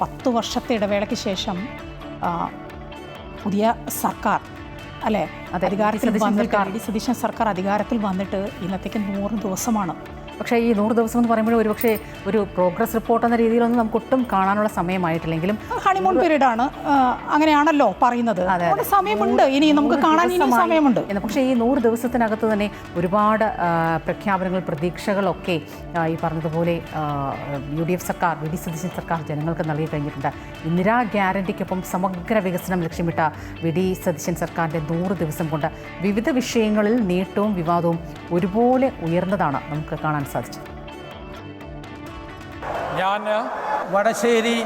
10 വർഷത്തെ ഇടവേളയ്ക്ക് ശേഷം പുതിയ സർക്കാർ അല്ലേ അധികാരത്തിൽ വന്നിട്ട് വി ഡി സതീശൻ സർക്കാർ അധികാരത്തിൽ വന്നിട്ട് ഇന്നത്തേക്ക് 100 ദിവസമാണ്. പക്ഷേ ഈ 100 ദിവസം എന്ന് പറയുമ്പോൾ ഒരുപക്ഷെ ഒരു പ്രോഗ്രസ് റിപ്പോർട്ട് എന്ന രീതിയിലൊന്നും നമുക്ക് ഒട്ടും കാണാനുള്ള സമയമായിട്ടില്ലെങ്കിലും ഹണിമൂൺ പീരീഡ് ആണ്, അങ്ങനെയാണല്ലോ പറയുന്നത്. സമയമുണ്ട്, ഇനി നമുക്ക് കാണാൻ സമയമുണ്ട്. പക്ഷേ ഈ 100 ദിവസത്തിനകത്ത് തന്നെ ഒരുപാട് പ്രഖ്യാപനങ്ങൾ, പ്രതീക്ഷകളൊക്കെ ഈ പറഞ്ഞതുപോലെ UDF സർക്കാർ, വി ഡി സതീശൻ സർക്കാർ ജനങ്ങൾക്ക് നൽകി കഴിഞ്ഞിട്ടുണ്ട്. ഇന്ദിരാ ഗ്യാരണ്ടിക്കൊപ്പം സമഗ്ര വികസനം ലക്ഷ്യമിട്ട വി ഡി സതീശൻ സർക്കാരിൻ്റെ 100 ദിവസം കൊണ്ട് വിവിധ വിഷയങ്ങളിൽ നേട്ടവും വിവാദവും ഒരുപോലെ ഉയർന്നതാണ് നമുക്ക് കാണാൻ സാധിച്ചത്. ഞാൻ വടശ്ശേരി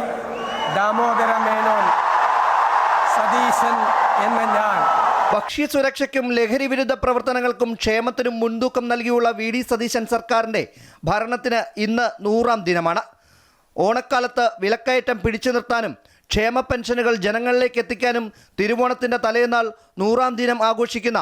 ദാമോദര മേനോൻ സതീശൻ എന്ന ഞാൻ ഭക്ഷ്യസുരക്ഷയ്ക്കും ലഹരി വിരുദ്ധ പ്രവർത്തനങ്ങൾക്കും ക്ഷേമത്തിനും മുൻതൂക്കം നൽകിയുള്ള വി ഡി സതീശൻ സർക്കാരിൻ്റെ ഭരണത്തിന് ഇന്ന് 100ാം ദിനമാണ്. ഓണക്കാലത്ത് വിലക്കയറ്റം പിടിച്ചു നിർത്താനും ക്ഷേമ പെൻഷനുകൾ ജനങ്ങളിലേക്ക് എത്തിക്കാനും തിരുവോണത്തിൻ്റെ തലേന്നാൾ 100ാം ദിനം ആഘോഷിക്കുന്ന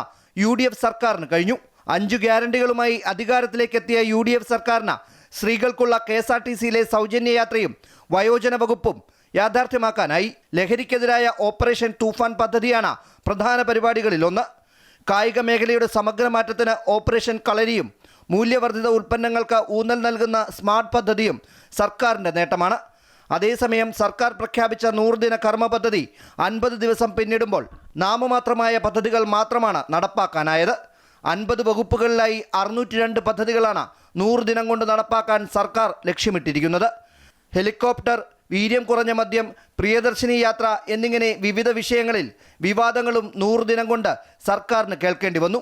UDF സർക്കാരിന് കഴിഞ്ഞു. 5 ഗ്യാരണ്ടികളുമായി അധികാരത്തിലേക്ക് എത്തിയ UDF സർക്കാരിന് സ്ത്രീകൾക്കുള്ള KSRTCയിലെ സൗജന്യ യാത്രയും വയോജന വകുപ്പും യാഥാർത്ഥ്യമാക്കാനായി. ലഹരിക്കെതിരായ ഓപ്പറേഷൻ തൂഫാൻ പദ്ധതിയാണ് പ്രധാന പരിപാടികളിലൊന്ന്. കായിക മേഖലയുടെ സമഗ്ര മാറ്റത്തിന് ഓപ്പറേഷൻ കളരിയും മൂല്യവർദ്ധിത ഉൽപ്പന്നങ്ങൾക്ക് ഊന്നൽ നൽകുന്ന സ്മാർട്ട് പദ്ധതിയും സർക്കാരിൻ്റെ നേട്ടമാണ്. അതേസമയം സർക്കാർ പ്രഖ്യാപിച്ച 100 ദിന കർമ്മ പദ്ധതി 50 ദിവസം പിന്നിടുമ്പോൾ നാമമാത്രമായ പദ്ധതികൾ മാത്രമാണ് നടപ്പാക്കാനായത്. 50 വകുപ്പുകളിലായി 602 പദ്ധതികളാണ് 100 ദിനം കൊണ്ട് നടപ്പാക്കാൻ സർക്കാർ ലക്ഷ്യമിട്ടിരിക്കുന്നത്. ഹെലികോപ്റ്റർ, വീര്യം കുറഞ്ഞ മദ്യം, പ്രിയദർശിനി യാത്ര എന്നിങ്ങനെ വിവിധ വിഷയങ്ങളിൽ വിവാദങ്ങളും 100 ദിനം കൊണ്ട് സർക്കാരിന് കേൾക്കേണ്ടി വന്നു.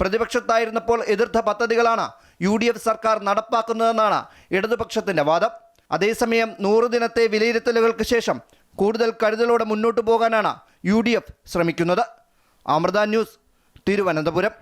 പ്രതിപക്ഷത്തായിരുന്നപ്പോൾ എതിർത്ത പദ്ധതികളാണ് UDF സർക്കാർ നടപ്പാക്കുന്നതെന്നാണ് ഇടതുപക്ഷത്തിൻ്റെ വാദം. അതേസമയം 100 ദിനത്തെ വിലയിരുത്തലുകൾക്ക് ശേഷം കൂടുതൽ കരുതലോടെ മുന്നോട്ടു പോകാനാണ് UDF ശ്രമിക്കുന്നത്. അമൃത ന്യൂസ്, തിരുവനന്തപുരം.